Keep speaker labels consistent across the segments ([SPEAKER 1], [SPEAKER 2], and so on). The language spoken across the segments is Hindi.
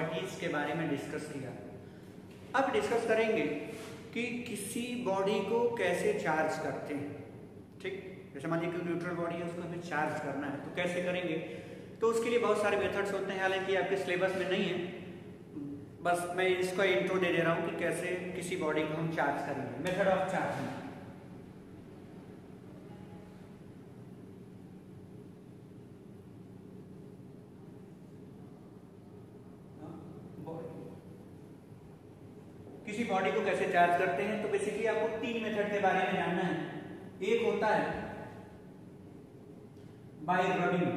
[SPEAKER 1] प्रॉपर्टीज के बारे में डिस्कस किया। अब डिस्कस करेंगे कि किसी बॉडी को कैसे चार्ज करते हैं। ठीक, जैसे मान लीजिए न्यूट्रल बॉडी है, उसको हमें चार्ज करना है, तो कैसे करेंगे? तो उसके लिए बहुत सारे मेथड्स होते हैं, हालांकि आपके सिलेबस में नहीं है, बस मैं इसका इंट्रो दे रहा हूँ कि कैसे किसी बॉडी को हम चार्ज करेंगे। Method of charging. किसी बॉडी को कैसे चार्ज करते हैं, तो बेसिकली आपको 3 मेथड के बारे में जानना है। एक होता है बाय रबिंग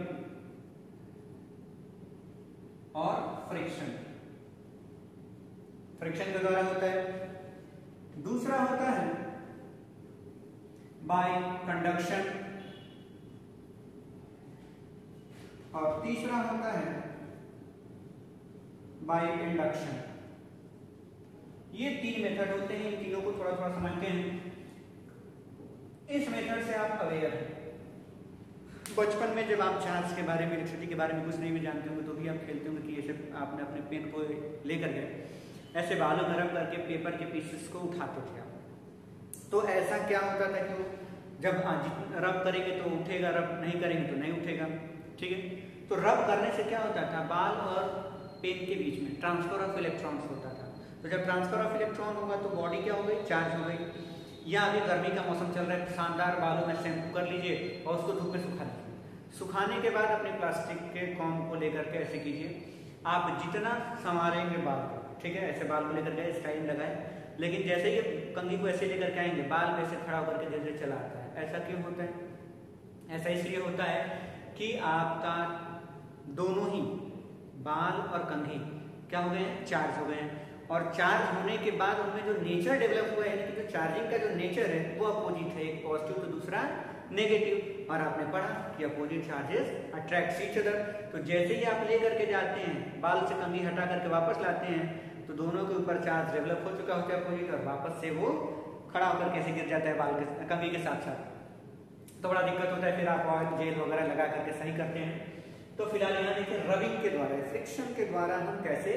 [SPEAKER 1] और फ्रिक्शन, फ्रिक्शन के द्वारा होता है। दूसरा होता है बाय कंडक्शन और तीसरा होता है बाय इंडक्शन। ये 3 मेथड होते हैं, इन तीनों को थोड़ा थोड़ा समझते हैं। इस मेथड से आप अवेयर हैं। बचपन में जब आप चार्ज के बारे में, इलेक्ट्रिसिटी के बारे में कुछ नहीं भी जानते होंगे, तो भी आप खेलते होंगे कि ऐसे आपने अपने पेन को लेकर गए, ऐसे बालों गरम करके पेपर के पीसेस को उठाते थे आप। तो ऐसा क्या होता था कि वो जब रब करेंगे तो उठेगा, रब नहीं करेंगे तो नहीं उठेगा। ठीक है, तो रब करने से क्या होता था, बाल और पेन के बीच में ट्रांसफर ऑफ इलेक्ट्रॉन्स होता था। तो जब ट्रांसफर ऑफ इलेक्ट्रॉन होगा तो बॉडी क्या हो गई, चार्ज हो गई। या अभी गर्मी का मौसम चल रहा है, शानदार बालों में शैम्पू कर लीजिए और उसको धूप में सुखा लीजिए। सुखाने के बाद अपने प्लास्टिक के कॉम्ब को लेकर के ऐसे कीजिए, आप जितना संवारेंगे बाल को, ठीक है, ऐसे बाल को लेकर के स्टाइल लगाए, लेकिन जैसे ही कंघी को ऐसे लेकर के आएंगे, बाल वैसे खड़ा होकर के जैसे चला आता है। ऐसा क्यों होता है? ऐसा इसलिए होता है कि आपका दोनों ही बाल और कंघी क्या हो गए हैं, चार्ज हो गए हैं। और चार्ज होने के बाद उनमें जो नेचर डेवलप हुआ है, यानी कि जो चार्जिंग का जो नेचर है वो अपोजिट है, एक पॉजिटिव तो दूसरा नेगेटिव। और आपने पढ़ा कि opposite charges attract each other. तो जैसे ही आप लेकर के जाते हैं, बाल से कंघी हटा करके वापस लाते हैं, तो दोनों के ऊपर चार्ज डेवलप हो चुका होता है अपोजिट, और वापस से वो खड़ा होकर कैसे गिर जाता है बाल के कंघी के साथ साथ। तो बड़ा दिक्कत होता है, फिर आप ऑयल जेल वगैरह लगा करके सही करते हैं। तो फिलहाल यहाँ देखिए रबिंग के द्वारा, फ्रिक्शन के द्वारा हम कैसे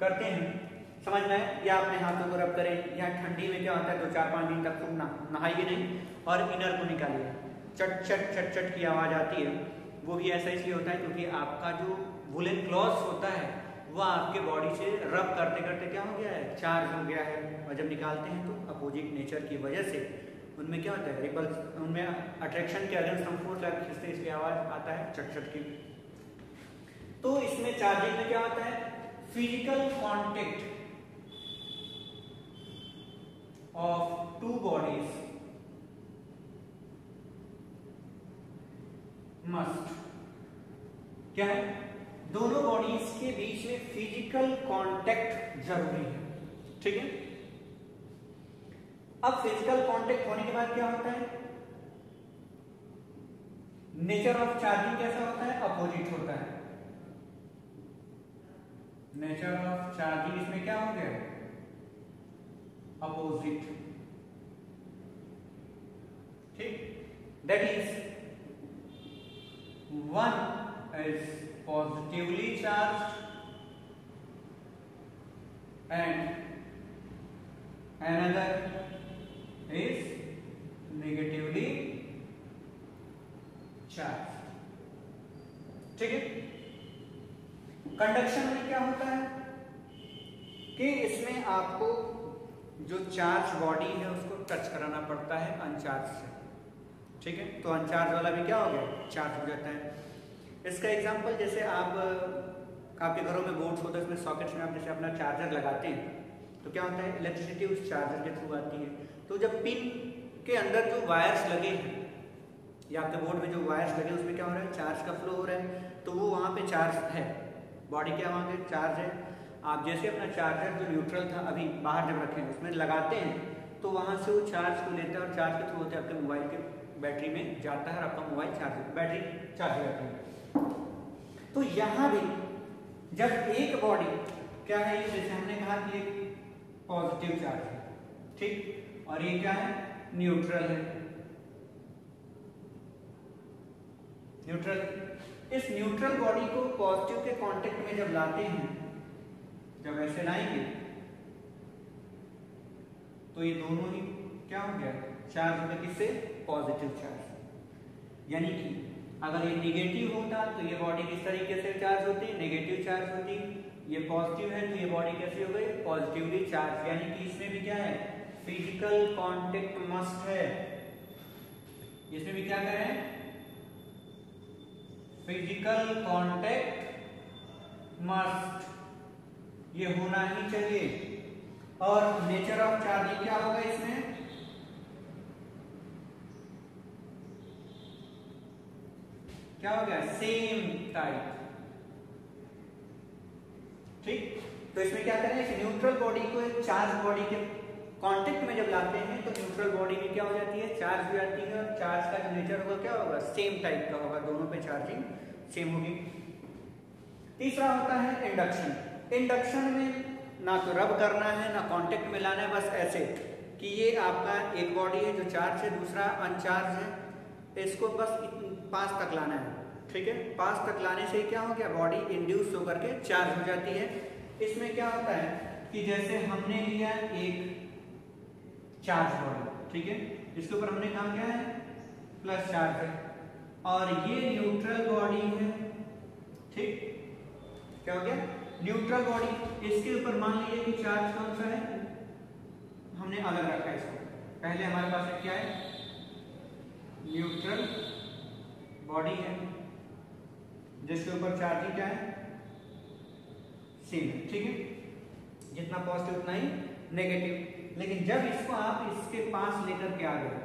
[SPEAKER 1] करते हैं समझ में आए। या अपने हाथों को रब करें, या ठंडी में क्या होता है 2-4-5 दिन तक खूब नहाइए नहीं और इनर को निकालिए, चट चट चट चट की आवाज आती है। वो भी ऐसा इसलिए होता है क्योंकि आपका जो वुलन क्लॉथ होता है वो आपके बॉडी से रब करते करते क्या हो गया है, चार्ज हो गया है। और जब निकालते हैं तो अपोजिट नेचर की वजह से उनमें क्या होता है, रिपल्स, उनमें अट्रैक्शन के अगेंस्ट हम फोर्स लगा खींचते हैं, इसलिए आवाज आता है चट चट की। तो इसमें चार्जिंग में क्या होता है, physical contact of 2 bodies must, क्या है, दोनों बॉडीज के बीच में फिजिकल कांटेक्ट जरूरी है। ठीक है, अब फिजिकल कांटेक्ट होने के बाद क्या होता है, नेचर ऑफ चार्जिंग कैसा होता है, अपोजिट होता है। नेचर ऑफ चार्जिंग इसमें क्या हो गया, अपोजिट। ठीक, that is one is positively charged and another is negatively charged. ठीक है, कंडक्शन में क्या होता है कि इसमें आपको जो चार्ज बॉडी है उसको टच कराना पड़ता है अनचार्ज से। ठीक है, तो अनचार्ज वाला भी क्या हो गया, चार्ज हो जाता है। इसका एग्जांपल जैसे आपके घरों में बोर्ड्स होते हैं, उसमें सॉकेट्स में आप जैसे अपना चार्जर लगाते हैं तो क्या होता है, इलेक्ट्रिसिटी उस चार्जर के थ्रू आती है। तो जब पिन के अंदर जो वायर्स लगे हैं या आपके बोर्ड में जो वायर्स लगे उसमें क्या हो रहा है, चार्ज का फ्लो हो रहा है, तो वो वहाँ पे चार्ज है, बॉडी क्या वहाँ पे चार्ज है। आप जैसे अपना चार्जर जो न्यूट्रल था अभी बाहर जब रखें उसमें लगाते हैं तो वहाँ से वो चार्ज को लेता है और चार्ज के थ्रू होते हैं आपके मोबाइल के बैटरी में जाता है और आपका मोबाइल बैटरी चार्ज हो जाती है। तो यहाँ भी जब एक बॉडी क्या है, जैसे हमने कहा कि एक पॉजिटिव चार्ज है, ठीक, और ये क्या है, न्यूट्रल है। न्यूट्रल, इस न्यूट्रल बॉडी को पॉजिटिव के कांटेक्ट में जब लाते हैं जब ऐसे लाएंगे तो ये दोनों ही क्या हो गया, चार्ज होगा किससे, पॉजिटिव चार्ज। यानी कि अगर ये निगेटिव होता तो ये बॉडी किस तरीके से चार्ज होती, नेगेटिव चार्ज होती। ये पॉजिटिव है तो ये बॉडी कैसी हो गई, पॉजिटिवली चार्ज। यानी कि इसमें भी क्या है, फिजिकल कांटेक्ट मस्ट है। इसमें भी क्या करें, फिजिकल कांटेक्ट मस्ट, ये होना ही चाहिए। और नेचर ऑफ चार्जिंग क्या होगा इसमें, क्या हो गया, सेम टाइप। ठीक, तो इसमें क्या करें, इस न्यूट्रल बॉडी को चार्ज बॉडी के कांटेक्ट में जब लाते हैं तो न्यूट्रल बॉडी में क्या हो जाती है, चार्ज हो जाती है। और चार्ज का जो नेचर होगा क्या होगा, सेम टाइप का होगा, दोनों पे चार्जिंग सेम होगी। तीसरा होता है इंडक्शन। इंडक्शन में ना तो रब करना है ना कांटेक्ट में लाना है, बस ऐसे कि ये आपका एक बॉडी है जो चार्ज है, दूसरा अनचार्ज है, इसको बस पास तक लाना है। ठीक है, पास तक लाने से क्या हो गया, बॉडी इंड्यूस होकर के चार्ज हो जाती है। इसमें क्या होता है कि जैसे हमने लिया एक चार्ज बॉडी, ठीक है, इसके ऊपर हमने काम किया है प्लस चार्ज है, और ये न्यूट्रल बॉडी है। ठीक, क्या हो गया, न्यूट्रल बॉडी। इसके ऊपर मान लीजिए कि चार्ज कौन सा है, हमने अलग रखा है इसको। पहले हमारे पास क्या है, न्यूट्रल बॉडी है जिसके ऊपर चार्जिंग क्या है, सेम है। ठीक है, जितना पॉजिटिव उतना ही नेगेटिव। लेकिन जब इसको आप इसके पास लेकर के आ गए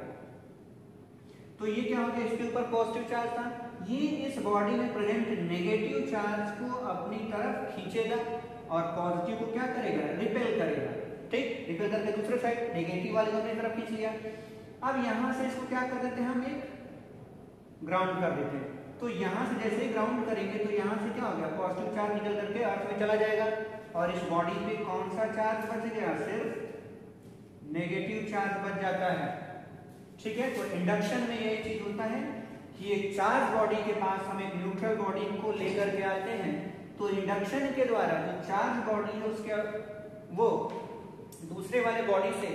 [SPEAKER 1] तो ये क्या हो गया, इसके ऊपर पॉजिटिव चार्ज था, ये इस बॉडी में प्रेजेंट नेगेटिव चार्ज को अपनी तरफ खींचेगा और पॉजिटिव को क्या करेगा, रिपेल करेगा। ठीक, रिपेल करके दूसरे साइड नेगेटिव वाले को अपनी तरफ खींच लिया। अब यहां से इसको क्या कर देते हैं, हम एक ग्राउंड कर देते हैं। तो यहां से जैसे ही ग्राउंड करेंगे तो यहां से क्या हो गया, पॉजिटिव चार्ज निकल करके अर्थ में चला जाएगा और इस बॉडी पे कौन सा चार्ज बच गया, सिर्फ नेगेटिव चार्ज बच जाता है। ठीक है, तो इंडक्शन में यही चीज होता है कि एक चार्ज बॉडी के पास हम एक न्यूट्रल बॉडी को लेकर के आते हैं, तो इंडक्शन के द्वारा जो चार्ज बॉडी है उसके वो दूसरे वाले बॉडी से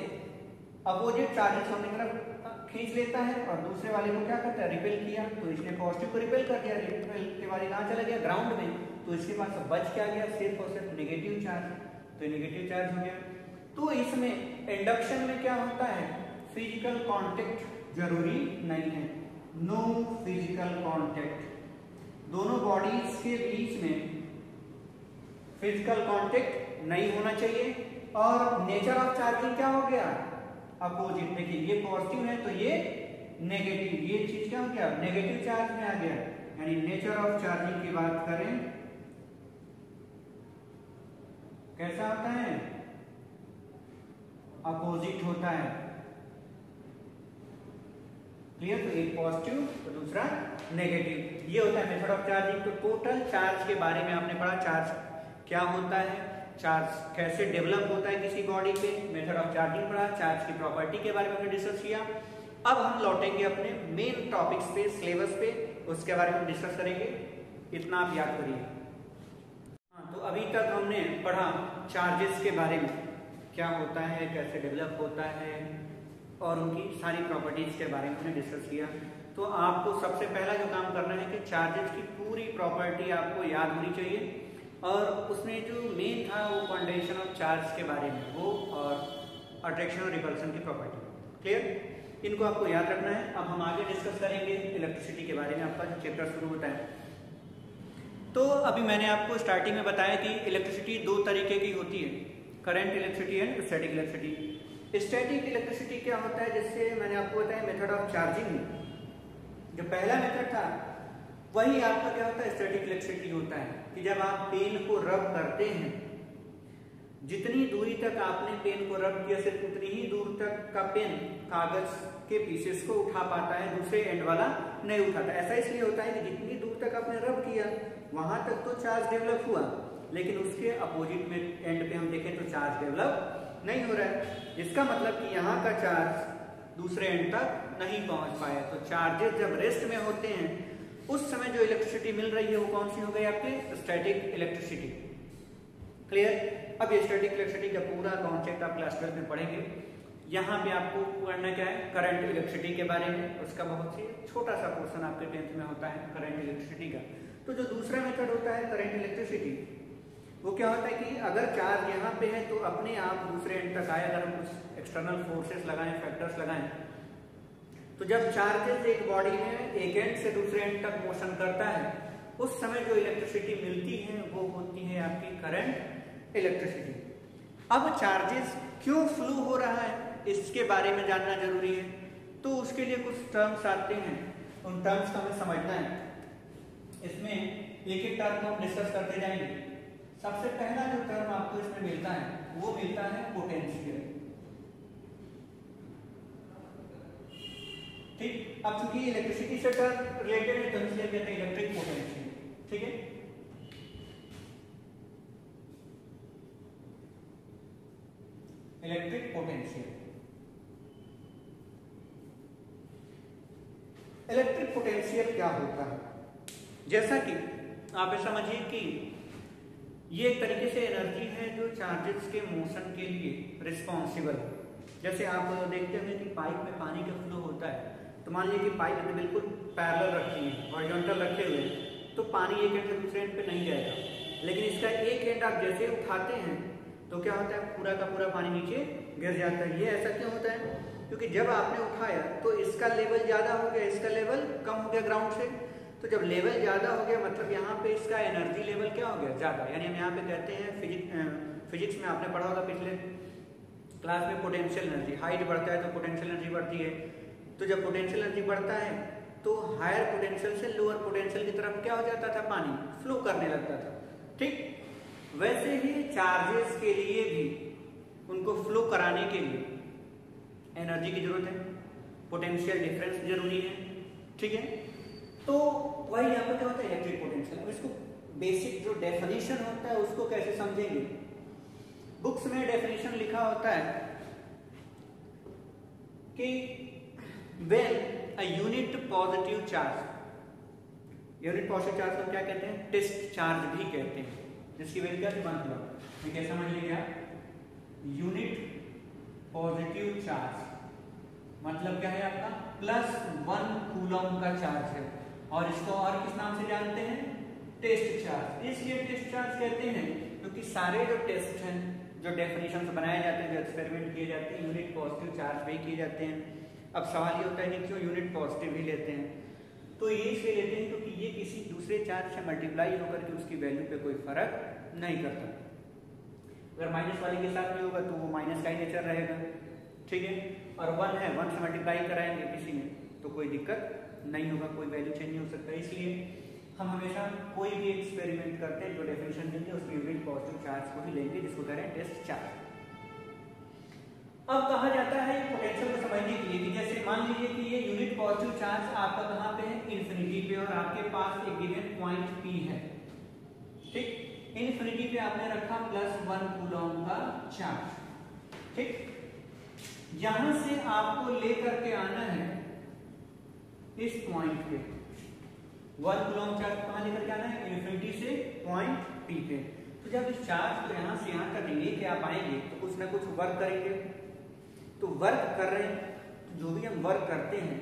[SPEAKER 1] अपोजिट चार्जेस अपनी तरफ खींच लेता है और दूसरे वाले को क्या करता है, रिपेल किया। तो इसने पॉजिटिव को रिपेल कर दिया, रिपेल के वाले कहां चला गया, ग्राउंड में। तो इसके पास बच क्या गया, सिर्फ और सिर्फ नेगेटिव चार्ज। तो नेगेटिव चार्ज हो गया। तो इसमें इंडक्शन में क्या होता है, फिजिकल कांटेक्ट जरूरी नहीं है, नो फिजिकल कांटेक्ट। दोनों बॉडीज के बीच में फिजिकल कांटेक्ट नहीं होना चाहिए। और नेचर ऑफ चार्जिंग क्या हो गया, अपोजिट। देखिए ये पॉजिटिव है तो ये नेगेटिव, ये चीज क्या हो गया, नेगेटिव चार्ज में आ गया। यानी नेचर ऑफ चार्जिंग की बात करें कैसा होता है, अपोजिट होता है। क्लियर, तो एक पॉजिटिव तो दूसरा नेगेटिव, ये होता है मेथड ऑफ चार्जिंग। तो टोटल चार्ज के बारे में आपने पढ़ा, चार्ज क्या होता है, चार्ज कैसे डेवलप होता है किसी बॉडी पे, मेथड ऑफ चार्जिंग पढ़ा, चार्ज की प्रॉपर्टी के बारे में हमने डिस्कस किया। अब हम लौटेंगे अपने मेन टॉपिक्स पे, सिलेबस पे, उसके बारे में डिस्कस करेंगे। इतना आप याद करिए। हाँ, तो अभी तक हमने पढ़ा चार्जेस के बारे में, क्या होता है, कैसे डेवलप होता है और उनकी सारी प्रॉपर्टीज के बारे में हमने डिस्कस किया। तो आपको सबसे पहला जो काम करना है कि चार्जेस की पूरी प्रॉपर्टी आपको याद होनी चाहिए। और उसमें जो मेन था वो कंडीशन ऑफ चार्ज के बारे में, वो और अट्रैक्शन और रिपल्शन की प्रॉपर्टी। क्लियर, इनको आपको याद रखना है। अब हम आगे डिस्कस करेंगे इलेक्ट्रिसिटी के बारे में, आपका जो चैप्टर शुरू होता है। तो अभी मैंने आपको स्टार्टिंग में बताया कि इलेक्ट्रिसिटी दो तरीके की होती है, current electricity and static electricity. Static electricity क्या होता है, जिससे मैंने आपको बताया मेथड ऑफ चार्जिंग, जो पहला मेथड था वही आपका क्या होता है, स्टैटिक इलेक्ट्रिसिटी होता है। कि जब आप पेन को रब करते हैं, जितनी दूरी तक आपने पेन को रब किया सिर्फ उतनी ही दूर तक का पेन कागज के पीसेस को उठा पाता है, दूसरे एंड वाला नहीं उठाता। ऐसा इसलिए होता है कि जितनी दूर तक आपने रब किया वहां तक तो चार्ज डेवलप हुआ, लेकिन उसके अपोजिट में एंड पे हम देखें तो चार्ज डेवलप नहीं हो रहा है। इसका मतलब कि यहाँ का चार्ज दूसरे एंड तक नहीं पहुंच पाया। तो चार्जेस जब रेस्ट में होते हैं उस समय जो इलेक्ट्रिसिटी मिल रही है वो कौन सी हो गई, आपकी स्टैटिक इलेक्ट्रिसिटी। क्लियर, अब ये स्टैटिक इलेक्ट्रिसिटी का पूरा कॉन्सेप्ट आप क्लास 12 में पढ़ेंगे। यहाँ पे आपको पढ़ना क्या है, करंट इलेक्ट्रिसिटी के बारे में। उसका बहुत ही छोटा सा पोर्शन आपके 10th में होता है करंट इलेक्ट्रिसिटी का। तो जो दूसरा मेथड होता है करंट इलेक्ट्रिसिटी, वो क्या होता है कि अगर चार्ज यहाँ पे है तो अपने आप दूसरे एंड तक आए। अगर हम कुछ एक्सटर्नल फोर्सेस लगाएं, फैक्टर्स लगाएं, तो जब चार्जेस एक बॉडी में एक एंड से दूसरे एंड तक मोशन करता है, उस समय जो इलेक्ट्रिसिटी मिलती है वो होती है आपकी करंट इलेक्ट्रिसिटी। अब चार्जेस क्यों फ्लो हो रहा है इसके बारे में जानना जरूरी है। तो उसके लिए कुछ टर्म्स आते हैं, उन टर्म्स को हमें समझना है। इसमें एक एक टर्म को हम डिस्कस करते जाएंगे। सबसे पहला जो टर्म आपको इसमें मिलता है वो मिलता है पोटेंशियल। ठीक, अब चूंकि इलेक्ट्रिसिटी से टर्म रिलेटेड है तो इसलिए कहते हैं इलेक्ट्रिक पोटेंशियल। ठीक है, इलेक्ट्रिक पोटेंशियल। इलेक्ट्रिक पोटेंशियल क्या होता है? जैसा कि आप समझिए कि ये एक तरीके से एनर्जी है जो चार्जेस के मोशन के लिए रिस्पॉन्सिबल है। जैसे आप देखते हैं कि पाइप में पानी का फ्लो होता है, तो मान लीजिए कि पाइप में बिल्कुल पैरेलल रखी है, हॉरिजॉन्टल रखे हुए हैं, तो पानी एक एंड से दूसरे एंड पे नहीं जाएगा। लेकिन इसका एक एंड आप जैसे उठाते हैं तो क्या होता है, पूरा का पूरा पानी नीचे गिर जाता है। ये ऐसा क्यों होता है? क्योंकि जब आपने उठाया तो इसका लेवल ज्यादा हो गया, इसका लेवल कम हो गया ग्राउंड से। तो जब लेवल ज्यादा हो गया मतलब यहाँ पे इसका एनर्जी लेवल क्या हो गया, ज्यादा। यानी हम यहाँ पे कहते हैं फिजिक्स में आपने पढ़ा होगा पिछले क्लास में, पोटेंशियल एनर्जी। हाइट बढ़ता है तो पोटेंशियल एनर्जी बढ़ती है। तो जब पोटेंशियल एनर्जी बढ़ता है तो हायर पोटेंशियल से लोअर पोटेंशियल की तरफ क्या हो जाता था, पानी फ्लो करने लगता था। ठीक, वैसे ही चार्जेस के लिए भी उनको फ्लो कराने के लिए एनर्जी की जरूरत है, पोटेंशियल डिफरेंस जरूरी है। ठीक है, तो वही यहाँ पर क्या होता है, इलेक्ट्रिक पोटेंशियल। अब इसको बेसिक जो डेफिनेशन होता है उसको कैसे समझेंगे? बुक्स में डेफिनेशन लिखा होता है कि when a unit positive charge, unit positive charge को क्या कहते हैं, टेस्ट चार्ज भी कहते हैं, जिसकी वैल्यू क्या है 1 कूलम। क्या समझ लीजिए, यूनिट पॉजिटिव चार्ज मतलब क्या है आपका, +1 कूलम का चार्ज है। और इसको और किस नाम से जानते हैं, टेस्ट चार्ज। इसलिए टेस्ट चार्ज कहते हैं क्योंकि सारे जो टेस्ट हैं, जो डेफिनेशन बनाए जाते हैं, जो एक्सपेरिमेंट किए जाते हैं, यूनिट पॉजिटिव चार्ज पे किए जाते हैं। अब सवाल ये होता है कि क्यों यूनिट पॉजिटिव ही लेते हैं? तो ये इसलिए लेते हैं क्योंकि ये किसी दूसरे चार्ज से मल्टीप्लाई होकर के उसकी वैल्यू पे कोई फर्क नहीं करता। अगर माइनस वाले के साथ में होगा तो वो माइनस का ही नेचर रहेगा। ठीक है, और 1 है, 1 से मल्टीप्लाई कराएंगे किसी में तो कोई दिक्कत नहीं होगा, कोई वैल्यू चेंज नहीं हो सकता। इसलिए हम हमेशा कोई भी एक्सपेरिमेंट करते हैं जो डेफिनेशन देंगे उसमें यूनिट पॉजिटिव चार्ज को ही लेंगे, जिसको कह रहे हैं टेस्ट चार्ज। अब कहा जाता है पोटेंशियल को समझने के लिए कि जैसे मान लीजिए कि ये यूनिट पॉजिटिव चार्ज आपका कहाँ पे है, इन्फिनिटी पे, और आपके पास एक गिवन पॉइंट P है। ठीक, इन्फिनिटी पे आपने रखा +1 कूलम का चार्ज। ठीक, यहां से आपको लेकर के आना है इस पॉइंट पे, 1 कूलम चार्ज कहां लेकर के आना है, इन्फिनिटी से पॉइंट P पे। तो जब इस चार्ज को यहां से यहां तक लेके आप आएंगे तो कुछ ना कुछ वर्क करेंगे। तो वर्क कर रहे हैं, तो जो भी हम वर्क करते हैं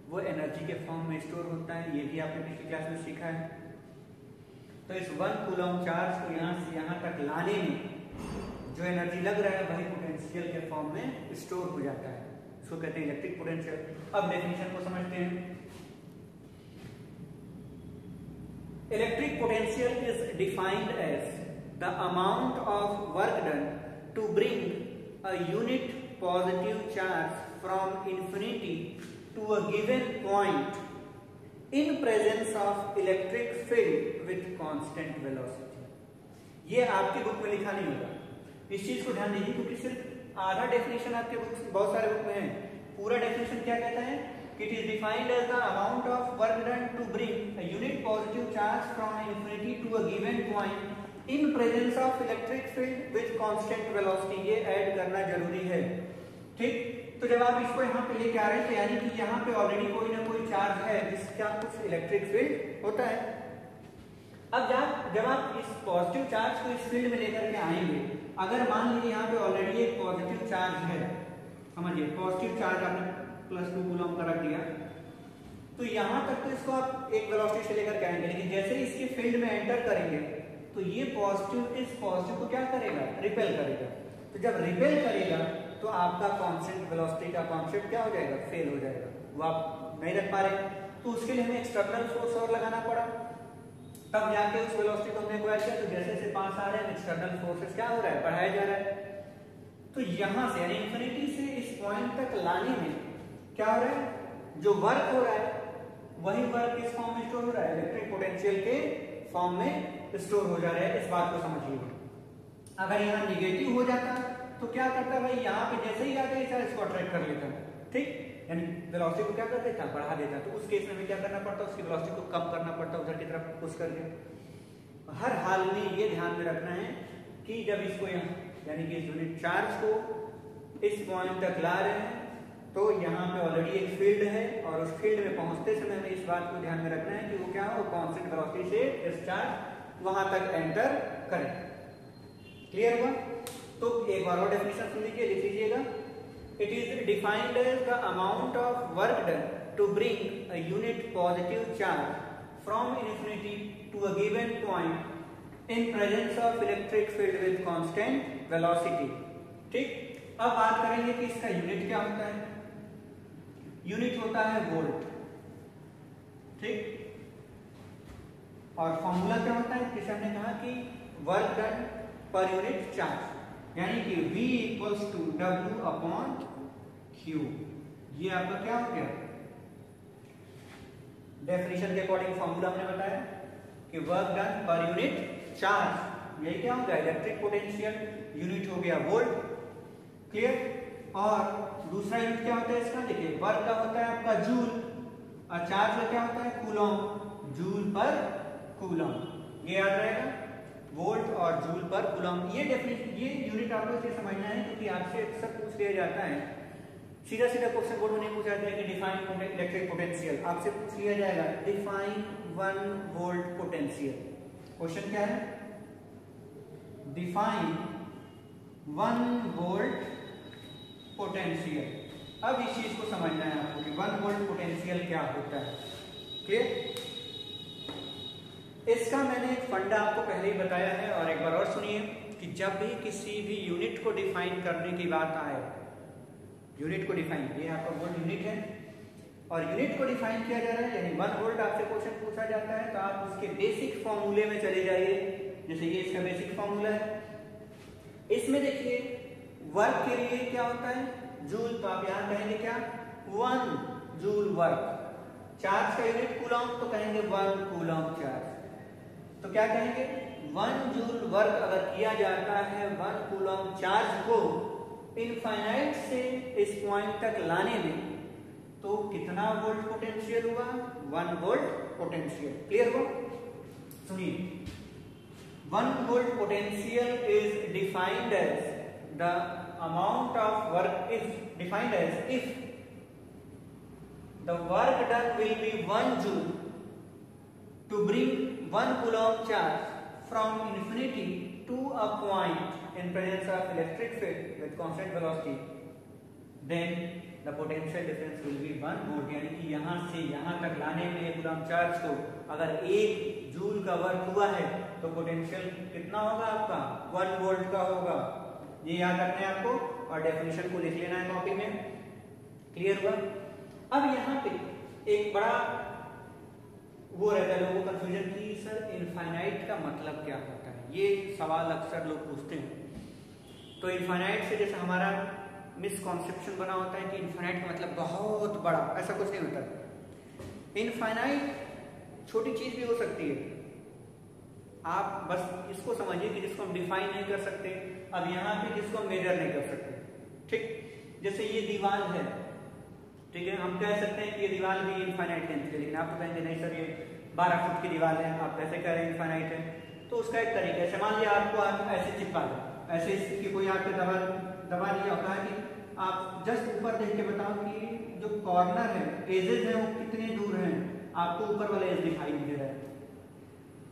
[SPEAKER 1] वो एनर्जी के फॉर्म में स्टोर होता है। ये भी आपने पिछली क्लास में सीखा है। तो इस 1 कूलम चार्ज को यहां से यहां तक लाने में जो एनर्जी लग रहा है वही पोटेंशियल के फॉर्म में स्टोर हो जाता है, इसको कहते हैं इलेक्ट्रिक पोटेंशियल। अब डेफिनेशन को समझते हैं। Electric potential is defined as the amount of work done to bring a unit positive charge from infinity to a given point in presence of electric field with constant velocity। ये आपके बुक में लिखा नहीं होगा, इस चीज को ध्यान दीजिए क्योंकि सिर्फ आधा डेफिनेशन आपके बुक, बहुत सारे बुक में है। पूरा डेफिनेशन क्या कहता है, it is defined as the amount of work done to bring a unit positive charge from infinity to a given point in presence of electric field with constant velocity. ये ऐड करना जरूरी है। ठीक, तो जब आप इसको यहाँ पे लेके आ रहे हैं तो यानी कि यहाँ पे ऑलरेडी कोई ना कोई चार्ज है जिसका कुछ इलेक्ट्रिक फील्ड होता है। अब जब आप इस पॉजिटिव चार्ज को इस फील्ड में लेकर के आएंगे अगर मान लीजिए यहाँ पे ऑलरेडी एक पॉजिटिव चार्ज है, समझिए पॉजिटिव चार्ज आपने +2 कूलम का रख दिया, तो यहाँ तक तो इसको आप एक वेलोसिटी से लेकर के आएंगे, लेकिन जैसे ही इसके फील्ड में एंटर करेंगे तो ये पॉजिटिव इस पॉजिटिव को क्या करेगा, रिपेल करेगा। तो जब रिपेल करेगा तो आपका कांस्टेंट वेलोसिटी का कॉन्सेप्ट क्या हो जाएगा, फेल हो जाएगा, वो आप नहीं रख पा रहे। तो उसके लिए हमें एक्सटर्नल फोर्स और लगाना पड़ा, तब जाके उस वेलोसिटी को हमने एक्वायर किया। तो जैसे जैसे पास आ रहे हैं एक्सटर्नल फोर्सेस क्या हो रहा है, बढ़ाया जा रहा है। तो यहां से यानी इंफिनिटी से इस पॉइंट तक लाने में क्या हो रहा है, जो वर्क हो रहा है वही वर्क किस फॉर्म में स्टोर हो रहा है, इलेक्ट्रिक पोटेंशियल के फॉर्म में स्टोर हो जा रहा है। इस बात को समझिए। अगर यहाँ निगेटिव हो जाता तो क्या करता भाई, यहाँ पे जैसे ही आते चार्ज इसको अट्रैक्ट कर लेता, ठीक, यानी वेलोसिटी को क्या कर देता, बढ़ा देता। तो उस केस में हमें क्या करना पड़ता, उसकी वेलोसिटी को कम करना पड़ता, उधर की तरफ पुश करके। हर हाल में ये ध्यान में रखना है कि जब इसको यहाँ यानी कि इस यूनिट चार्ज को इस पॉइंट तक ला रहे हैं तो यहाँ पे ऑलरेडी एक फील्ड है, और उस फील्ड में पहुंचते समय हमें इस बात को ध्यान में रखना है कि वो क्या हो, कांस्टेंट वेलोसिटी से इस चार्ज वहां तक एंटर करें। क्लियर हुआ? तो एक बार और डेफिनेशन सुन लीजिए, लिख लीजिएगा। It is defined as the amount of work done to bring a unit positive charge from infinity to a given point in presence of electric field with constant velocity. ठीक, अब बात करेंगे कि इसका यूनिट क्या होता है। यूनिट होता है वोल्ट, ठीक, और फॉर्मूला क्या होता है, जैसे हमने कहा कि work done per unit charge, यानी कि V = W/Q। ये आपका क्या हो गया, डेफिनेशन के अकॉर्डिंग फॉर्मूला हमने बताया कि work done per unit charge, यही क्या हो गया, इलेक्ट्रिक पोटेंशियल, यूनिट हो गया वोल्ट। क्लियर? और दूसरा यूनिट क्या होता है इसका, देखिए वर्क का होता है आपका जूल, और चार्ज का क्या होता है, कूलम, जूल पर कूलम, ये याद रहेगा, वोल्ट और जूल पर कूलम। ये डेफिनेशन, ये यूनिट आपको इसे समझना है क्योंकि आपसे अक्सर पूछ लिया जाता है, सीधा सीधा क्वेश्चन बोर्ड में नहीं पूछा जाता है कि डिफाइन इलेक्ट्रिक पोटेंशियल, आपसे पूछ लिया जाएगा डिफाइन 1 वोल्ट पोटेंशियल। क्वेश्चन क्या है, डिफाइन 1 वोल्ट पोटेंशियल। अब इस चीज को समझना है आपको कि 1 वोल्ट पोटेंशियल क्या होता है। क्लियर? इसका मैंने एक फंडा आपको पहले ही बताया है, और एक बार और सुनिए कि जब भी किसी भी यूनिट को डिफाइन करने की बात आए, यूनिट को डिफाइन, ये आपका वोल्ट यूनिट है और यूनिट को डिफाइन किया जा रहा है, यानी 1 वोल्ट आपसे क्वेश्चन पूछा जाता है तो आप उसके बेसिक फॉर्मूले में चले जाइए। जैसे ये इसका बेसिक फॉर्मूला है, इसमें देखिए वर्क के लिए क्या होता है, जूल, तो आप यहां कहेंगे क्या, 1 जूल वर्क। चार्ज का यूनिट कूलम, तो कहेंगे 1 कूलम चार्ज। तो क्या कहेंगे, 1 जूल वर्क अगर किया जाता है 1 कूलम चार्ज को इनफाइनाइट से इस पॉइंट तक लाने में, तो कितना वोल्ट पोटेंशियल हुआ, 1 वोल्ट पोटेंशियल। क्लियर हो? सुनिए, 1 volt potential is defined as the amount of work is defined as if the work done will be 1 joule to bring 1 coulomb charge from infinity to a point in presence of electric field with constant velocity, then the potential difference will be 1 volt। यानी कि यहाँ से यहाँ तक लाने में 1 कूलम चार्ज को अगर 1 जूल का वर्क हुआ है तो पोटेंशियल कितना होगा आपका, 1 वोल्ट का होगा। ये याद रखना है आपको, और डेफिनेशन को लिख लेना है कॉपी में। क्लियर हुआ? अब यहाँ पे एक बड़ा वो रहता है लोगों को कंफ्यूजन की सर इनफाइनाइट का मतलब क्या होता है, ये सवाल अक्सर लोग पूछते हैं। तो इनफाइनाइट से जैसे हमारा मिसकॉन्सेप्शन बना होता है कि इनफाइनाइट का मतलब बहुत बड़ा, ऐसा कुछ नहीं होता। इनफाइनाइट छोटी चीज भी हो सकती है, आप बस इसको समझिए कि जिसको हम डिफाइन नहीं कर सकते, अब यहाँ पे जिसको हम मेजर नहीं कर सकते, ठीक, जैसे ये दीवार है, ठीक है, हम कह सकते हैं कि ये दीवार भी इनफाइनाइट लेंथ है, लेकिन आप तो कहेंगे नहीं सर ये 12 फुट की दीवार है, आप कैसे कह रहे हैं इनफाइनाइट है। तो उसका एक तरीका है, मान लिया आपको आप ऐसे चिपका दो, ऐसे कि कोई आपके दबा लिया होता है कि आप जस्ट ऊपर देख के बताओ कि जो कॉर्नर है, एजेस है वो कितने दूर हैं, आपको ऊपर वाला एज दिखाई नहीं दे रहा है,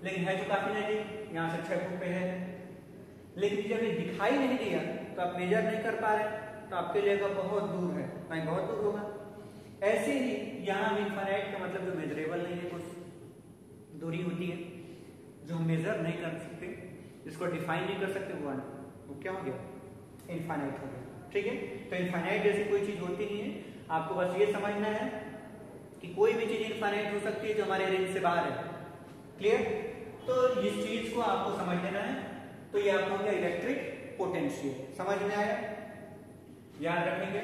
[SPEAKER 1] लेकिन है तो काफी नजदीक, यहाँ से 6 फुट पे है। लेकिन जब ये दिखाई नहीं दिया तो आप मेजर नहीं कर पा रहे, तो आपके लिए बहुत दूर है, कहीं बहुत दूर होगा। ऐसे ही यहाँ इनफाइनाइट का मतलब जो मेजरेबल नहीं है, कुछ दूरी होती है जो हम मेजर नहीं कर सकते, जिसको डिफाइन नहीं कर सकते, वो क्या हो गया, इनफाइनाइट हो गया। ठीक है, तो इनफाइनाइट जैसी कोई चीज होती नहीं है। आपको बस ये समझना है कि कोई भी चीज इनफाइनाइट हो सकती है जो हमारे रेंज से बाहर है। क्लियर? तो इस चीज को आपको समझ लेना है। तो ये आपको क्या, इलेक्ट्रिक पोटेंशियल, समझ में आया, याद रखेंगे।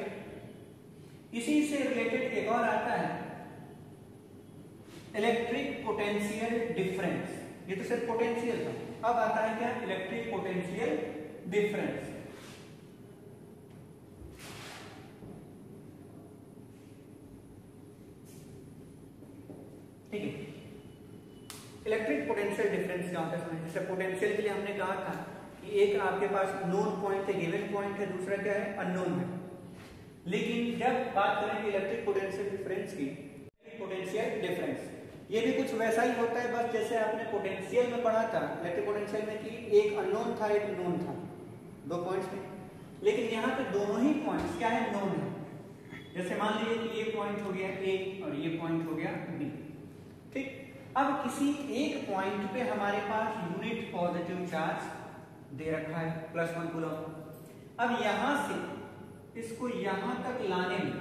[SPEAKER 1] इसी से रिलेटेड एक और आता है इलेक्ट्रिक पोटेंशियल डिफरेंस। ये तो सिर्फ पोटेंशियल था, अब आता है क्या, इलेक्ट्रिक पोटेंशियल डिफरेंस। ठीक है, इलेक्ट्रिक पोटेंशियल डिफरेंस क्या होता है? जैसे पोटेंशियल के लिए हमने कहा था कि एक आपके पास नोन पॉइंट है, गिवन पॉइंट है, दूसरा क्या है, अननोन है। लेकिन जब बात करेंगे इलेक्ट्रिक पोटेंशियल डिफरेंस की, पोटेंशियल डिफरेंस ये भी कुछ वैसा ही होता है, बस जैसे आपने पोटेंशियल में पढ़ा था, इलेक्ट्रिक पोटेंशियल में कि एक अननोन था, एक नोन था, दो पॉइंट्स थे। लेकिन यहाँ पे दोनों ही पॉइंट्स क्या है, नोन है। जैसे मान लीजिए कि ये पॉइंट हो गया ए और ये पॉइंट हो गया बी। ठीक, अब किसी एक पॉइंट पे हमारे पास यूनिट पॉजिटिव चार्ज दे रखा है +1 कूलम। अब यहां से इसको यहां तक लाने में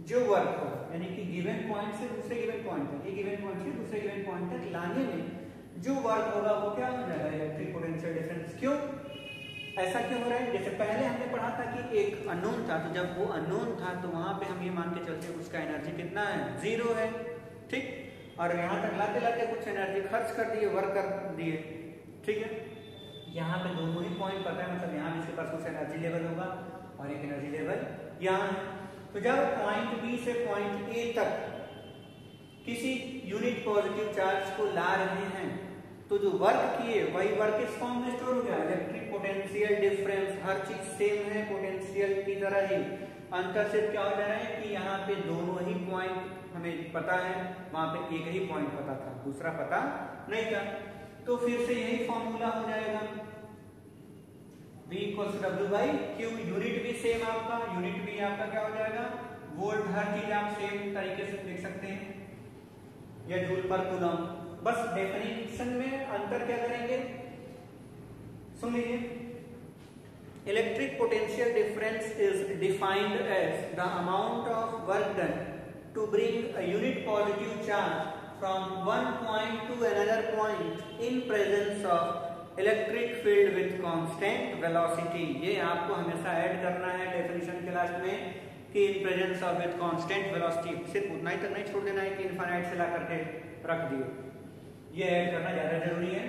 [SPEAKER 1] जो वर्क होगा, यानी कि गिवन पॉइंट से दूसरे गिवन पॉइंट तक, ये गिवन पॉइंट से दूसरे गिवन पॉइंट तक लाने में जो वर्क होगा वो क्या हो जाएगा, इलेक्ट्रिक पोटेंशियल डिफरेंस। क्यों ऐसा क्यों हो रहा है? जैसे पहले हमने पढ़ा था कि एक अननोन था, तो जब वो अननोन था तो वहां पे हम ये मान के चलते उसका एनर्जी कितना है, 0 है। ठीक, और यहाँ तक लाते लाते कुछ एनर्जी खर्च कर दिए, वर्क कर दिए। ठीक है, यहाँ पे दोनों ही पॉइंट पता है, मतलब यहाँ भी इसके पास कुछ एनर्जी लेवल होगा और एक एनर्जी लेवल यहाँ है। तो जब पॉइंट बी से पॉइंट ए तक किसी यूनिट पॉजिटिव चार्ज को ला रहे हैं तो जो वर्क किए वही वर्क इस फॉर्म में स्टोर हो गया, इलेक्ट्रिक पोटेंशियल डिफरेंस। हर चीज सेम है पोटेंशियल की तरह ही, अंतर सिर्फ क्या हो जा रहा है कि यहाँ पे दोनों ही पॉइंट हमें पता है, वहां पे एक ही पॉइंट पता था, दूसरा पता नहीं था। तो फिर से यही फॉर्मूला हो जाएगा, V = W/Q। यूनिट भी सेम आपका, यूनिट भी आपका क्या हो जाएगा, वोल्ट। हर चीज आप सेम तरीके से लिख सकते हैं, या जूल पर कूलम। बस डेफिनेशन में अंतर क्या करेंगे, सुन लीजिए। Electric potential difference is defined as the amount of work done to bring a unit positive charge from one point to another point in presence of electric field with constant velocity। ये आपको हमेशा ऐड करना है डेफिनेशन के लास्ट में कि in presence of with constant velocity। सिर्फ उतना ही तक नहीं छोड़ देना है कि इनफाइनाइट से ला करके रख दिए, ये ऐड करना ज्यादा जरूरी है।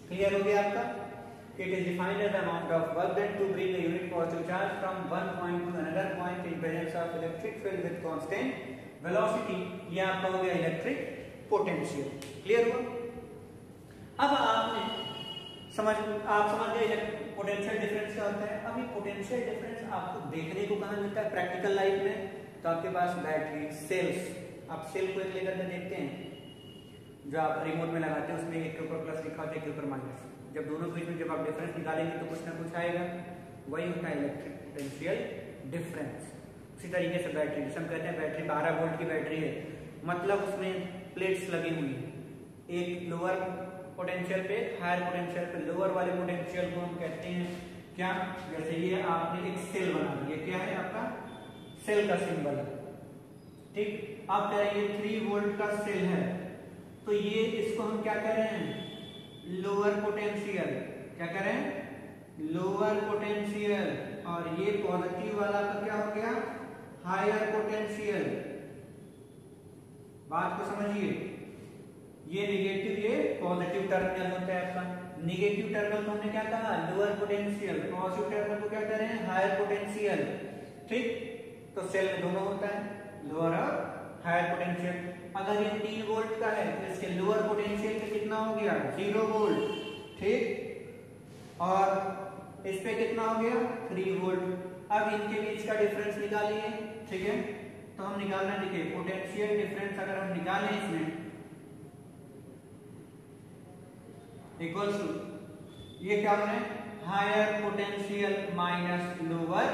[SPEAKER 1] क्लियर हो गया आपका? It is defined as the amount of work done to bring a unit positive charge from one point to another point in presence of electric field with constant velocity। ये आपका हो गया इलेक्ट्रिक पोटेंशियल। क्लियर हुआ? अब आप समझ गए पोटेंशियल डिफरेंस क्या होता है। अब ये पोटेंशियल डिफरेंस आपको देखने को कहाँ मिलता है, प्रैक्टिकल लाइफ में। तो आपके पास बैटरी, सेल्स, आप सेल को एक लेकर के देखते हैं, जो आप रिमोट में लगाते हैं, उसमें एक के ऊपर प्लस लिखा होता है, एक के ऊपर माइनस। जब दोनों के बीच में जब आप डिफरेंस निकालेंगे तो कुछ ना कुछ आएगा, वही होता है इलेक्ट्रिक पोटेंशियल डिफरेंस। उसी तरीके से बैटरी, जैसे हम कहते हैं बैटरी 12 वोल्ट की बैटरी है, मतलब उसमें प्लेट्स लगी हुई है, एक लोअर पोटेंशियल पे, हायर पोटेंशियल पे। लोअर वाले पोटेंशियल को हम कहते हैं क्या, जैसे ये आपने एक सेल बना दिया, क्या है आपका, सेल का सिंबल है। ठीक, आप कह रहे हैं ये 3 वोल्ट का सेल है, तो ये इसको हम क्या कह रहे हैं, लोअर पोटेंशियल। क्या कह रहे हैं, लोअर पोटेंशियल। और ये पॉजिटिव वाला का क्या हो गया, हायर पोटेंशियल। बात को समझिए, ये निगेटिव, ये पॉजिटिव टर्मिनल होता है आपका। निगेटिव टर्मिनल को हमने क्या कहा, लोअर पोटेंशियल। पॉजिटिव टर्मिनल को क्या कह रहे हैं, हायर पोटेंशियल। ठीक, तो सेल में दोनों होता है, लोअर और हायर पोटेंशियल। अगर ये 3 वोल्ट का है तो इसके लोअर पोटेंशियल पे कितना हो गया, 0 वोल्ट। ठीक, और इस पे कितना हो गया, 3 वोल्ट। अब इनके बीच का डिफरेंस निकालिए। ठीक है, तो हम निकालना, देखिए पोटेंशियल डिफरेंस अगर हम निकालें इसमें, इक्वल्स टू ये क्या बने, higher potential minus lower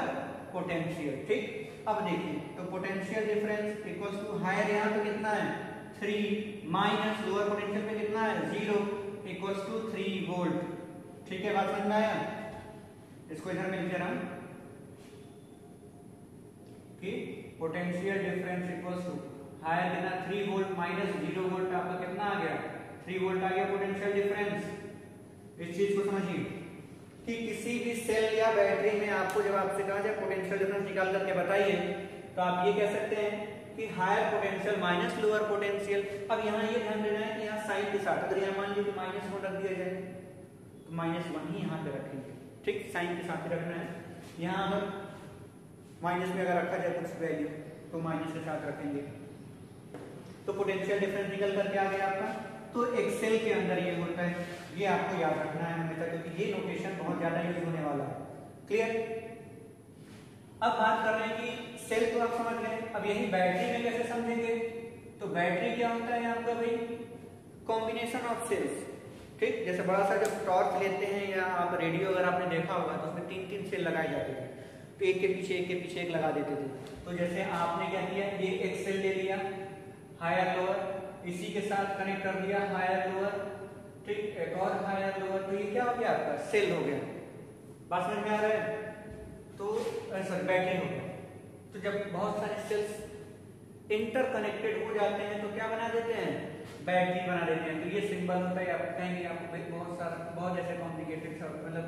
[SPEAKER 1] potential. ठीक, अब देखिए तो potential difference equals to higher यहाँ पे कितना है 3 माइनस लोअर पोटेंशियल पे कितना है 0 इक्वल्स टू 3 वोल्ट। ठीक है, बात समझ में आया? इसको इधर में लिख रहा हूं कि potential difference equals to higher कितना 3 वोल्ट माइनस 0 वोल्ट, आपका कितना आ गया 3 वोल्ट आ गया पोटेंशियल डिफरेंस। इस चीज को समझिए कि किसी भी सेल या बैटरी में आपको जब आपसे कहा जाए पोटेंशियल डिफरेंस निकाल करके बताइए, तो आप ये कह सकते हैं कि higher potential minus lower potential. अब यहाँ ये ध्यान देना है कि यहाँ साइन के साथ अगर यहाँ मान लीजिए कि -1 रख दिया जाए तो -1 ही यहाँ पे रखेंगे। ठीक, साइन के साथ ही रखना है। यहाँ अगर माइनस में अगर रखा जाए कुछ वैल्यू तो माइनस के साथ रखेंगे। तो पोटेंशियल डिफरेंस निकल करके आ गया आपका। तो एक्सेल के अंदर ये होता है, ये आपको याद रखना है हमेशा, क्योंकि ये नोटेशन बहुत ज्यादा यूज होने वाला है। क्लियर? अब बात कर रहे हैं कि सेल तो आप समझ गए, अब यही बैटरी में कैसे समझेंगे? तो बैटरी क्या होता है आपका भाई कॉम्बिनेशन ऑफ सेल्स। ठीक, जैसे बड़ा सा जब टॉर्च लेते हैं या आप रेडियो अगर आपने देखा होगा तो उसमें 3-3 सेल लगाए जाते थे, तो एक के पीछे एक लगा देते थे। तो जैसे आपने क्या किया, ये एक सेल ले लिया हायर लोअर, इसी के साथ कनेक्ट कर दिया हायर लोअर, ठीक, एक और हायर लोअर, तो ये क्या हो गया आपका सेल हो गया। बात समझ में आ रहा है? तो सॉरी बैटरी हो गया। तो जब बहुत सारे सेल्स इंटरकनेक्टेड हो जाते हैं तो क्या बना देते हैं बैटरी बना देते हैं। तो ये सिंबल होता है, आप कहेंगे आपको भाई बहुत ऐसे कॉम्प्लिकेटेड सा मतलब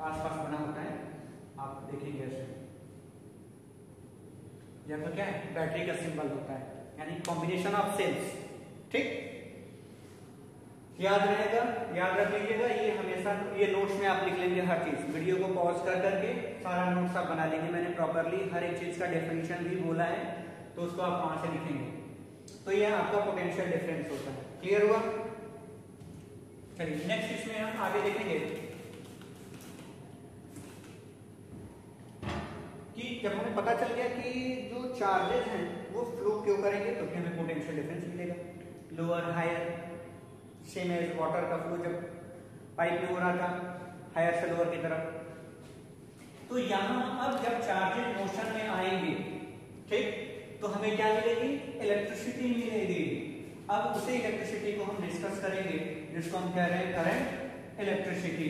[SPEAKER 1] आसपास बना होता है, आप देखेंगे ऐसे, या तो क्या है बैटरी का सिंबल होता है, यानी कॉम्बिनेशन ऑफ सेल्स। ठीक, याद रहेगा, याद रख लीजिएगा। ये हमेशा ये नोट्स में आप लिख लेंगे हर चीज, वीडियो को पॉज कर करके सारा नोट्स आप बना लेंगे। मैंने प्रॉपरली हर एक चीज का डेफिनेशन भी बोला है, तो उसको आप वहां से लिखेंगे। तो ये आपका पोटेंशियल डिफरेंस होता है। क्लियर हुआ? चलिए नेक्स्ट इसमें हम आगे देखेंगे कि जब हमें पता चल गया कि जो चार्जेस हैं वो फ्लो क्यों करेंगे, तो फिर हमें पोटेंशियल डिफरेंस मिलेगा। Lower higher same as water का फ्लो जब पाइप में हो रहा था हायर से लोअर की तरफ। तो यहां अब जब चार्जेस मोशन में आएंगे, ठीक, तो हमें क्या मिलेगी इलेक्ट्रिसिटी मिलेगी। अब उसे इलेक्ट्रिसिटी को हम डिस्कस करेंगे, जिसको हम कह रहे हैं करंट इलेक्ट्रिसिटी।